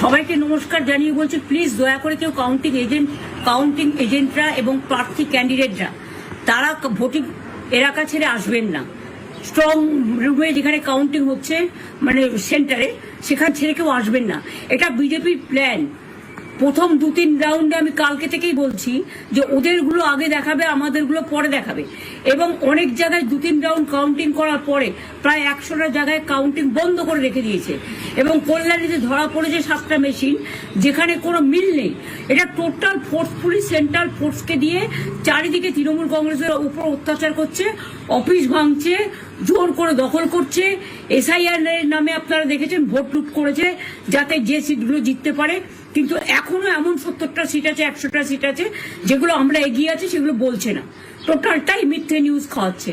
সবাইকে নমস্কার জানিয়ে বলছি, প্লিজ দয়া করে কেউ কাউন্টিং এজেন্টরা এবং প্রার্থী ক্যান্ডিডেটরা তারা ভোটিং এলাকা ছেড়ে আসবেন না। স্ট্রং রুমে যেখানে কাউন্টিং হচ্ছে, মানে সেন্টারে, সেখান ছেড়ে কেউ আসবেন না। এটা বিজেপির প্ল্যান। প্রথম 2-3 রাউন্ডে আমি কালকে থেকেই বলছি যে ওদেরগুলো আগে দেখাবে, আমাদেরগুলো পরে দেখাবে। এবং অনেক জায়গায় 2-3 রাউন্ড কাউন্টিং করার পরে প্রায় 100টা জায়গায় কাউন্টিং বন্ধ করে রেখে দিয়েছে। এবং কল্যাণীতে ধরা পড়েছে 7টা মেশিন, যেখানে কোনো মিল নেই। এটা টোটাল ফোর্সফুলি সেন্ট্রাল ফোর্সকে দিয়ে চারিদিকে তৃণমূল কংগ্রেসের উপর অত্যাচার করছে, অফিস ভাঙছে, জোর করে দখল করছে। এসআইআর এর নামে আপনারা দেখেছেন ভোট লুট করেছে যাতে যে সিটগুলো জিততে পারে। কিন্তু এখনো এমন 70টা সিট আছে, 100টা সিট আছে যেগুলো আমরা এগিয়ে আছি, সেগুলো বলছে না। টোটালটাই মিথ্যে নিউজ খাওয়াচ্ছে।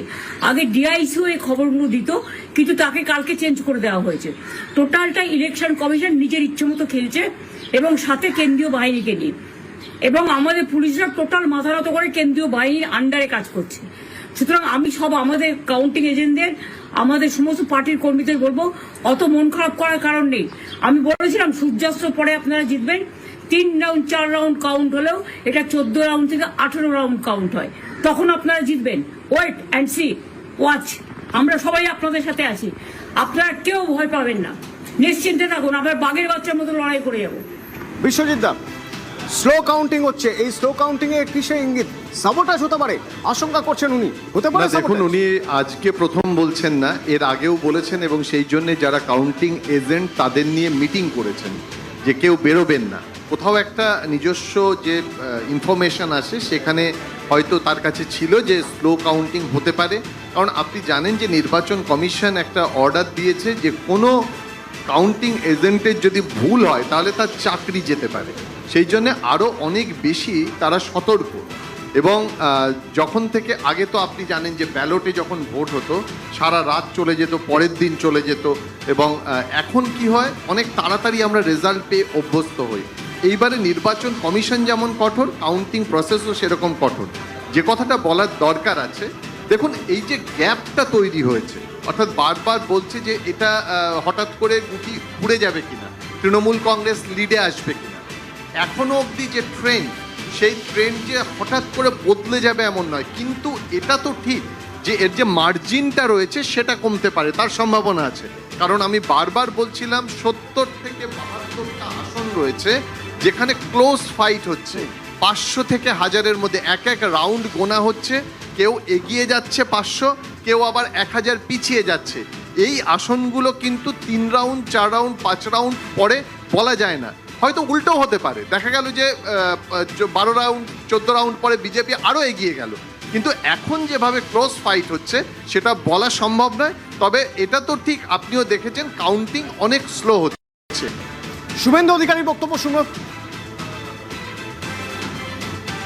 আগে ডিআইসিও এই খবরগুলো দিত, কিন্তু তাকে কালকে চেঞ্জ করে দেওয়া হয়েছে। টোটালটাই ইলেকশন কমিশন নিজের ইচ্ছে মতো খেলছে, এবং সাথে কেন্দ্রীয় বাহিনীকে নিয়ে। এবং আমাদের পুলিশরা টোটাল মাথা নত করে কেন্দ্রীয় বাহিনীর আন্ডারে কাজ করছে। সুতরাং আমি আমাদের কাউন্টিং এজেন্টদের, আমাদের সমস্ত পার্টির কর্মীদের বলবো, অত মন খারাপ করার কারণ নেই। আমি বলেছিলাম সূর্যাস্ত পরে আপনারা জিতবেন। 3 রাউন্ড 4 রাউন্ড কাউন্ট হলেও এটা 14 রাউন্ড থেকে 18 রাউন্ড কাউন্ট হয়, তখন আপনারা জিতবেন। Wait and see, watch. আমরা সবাই আপনাদের সাথে আছি, আপনারা কেউ ভয় পাবেন না, নিশ্চিন্তে থাকুন। আমরা বাঘের বাচ্চার মতো লড়াই করে যাবো। বিশ্বজিৎ দা, স্লো কাউন্টিং হচ্ছে, এই স্লো কাউন্টিং এ কিসে ইঙ্গিত? সাবোটাজ হতে পারে আশঙ্কা করছেন উনি, হতে পারে। দেখুন, উনি আজকে প্রথম বলছেন না, এর আগেও বলেছেন, এবং সেই জন্য যারা কাউন্টিং এজেন্ট তাদের নিয়ে মিটিং করেছেন যে কেউ বেরোবেন না। কোথাও একটা নিজস্ব যে ইনফরমেশন আসে সেখানে হয়তো তার কাছে ছিল যে স্লো কাউন্টিং হতে পারে। কারণ আপনি জানেন যে নির্বাচন কমিশন একটা অর্ডার দিয়েছে যে কোনো কাউন্টিং এজেন্টের যদি ভুল হয় তাহলে তার চাকরি যেতে পারে। সেই জন্য আরও অনেক বেশি তারা সতর্ক। এবং যখন থেকে আগে তো আপনি জানেন যে ব্যালটে যখন ভোট হতো সারা রাত চলে যেত, পরের দিন চলে যেত, এবং এখন কি হয়, অনেক তাড়াতাড়ি আমরা রেজাল্ট পেয়ে অভ্যস্ত হই। এইবারে নির্বাচন কমিশন যেমন কঠোর, কাউন্টিং প্রসেসও সেরকম কঠোর। যে কথাটা বলার দরকার আছে, দেখুন এই যে গ্যাপটা তৈরি হয়েছে, অর্থাৎ বারবার বলছে যে এটা হঠাৎ করে গুটি ঘুরে যাবে কিনা, তৃণমূল কংগ্রেস লিডে আসবে কিনা। এখনো অবধি যে ট্রেন্ড, সেই ট্রেন্ড যে হঠাৎ করে বদলে যাবে এমন নয়। কিন্তু এটা তো ঠিক যে এর যে মার্জিনটা রয়েছে সেটা কমতে পারে, তার সম্ভাবনা আছে। কারণ আমি বারবার বলছিলাম 70 থেকে 72টা আসন রয়েছে যেখানে ক্লোজ ফাইট হচ্ছে। 500 থেকে 1000-এর মধ্যে এক রাউন্ড গোনা হচ্ছে, কেউ এগিয়ে যাচ্ছে 500, কেউ আবার 1000 পিছিয়ে যাচ্ছে। এই আসনগুলো কিন্তু 3 রাউন্ড 4 রাউন্ড 5 রাউন্ড পরে বলা যায় না, হয়তো উল্টো হতে পারে। দেখা গেল যে 12 রাউন্ড 14 রাউন্ড পরে বিজেপি আরও এগিয়ে গেল। কিন্তু এখন যেভাবে ক্লোজ ফাইট হচ্ছে সেটা বলা সম্ভব নয়। তবে এটা তো ঠিক, আপনিও দেখেছেন কাউন্টিং অনেক স্লো হচ্ছে। শুভেন্দু অধিকারীর বক্তব্য শুনব।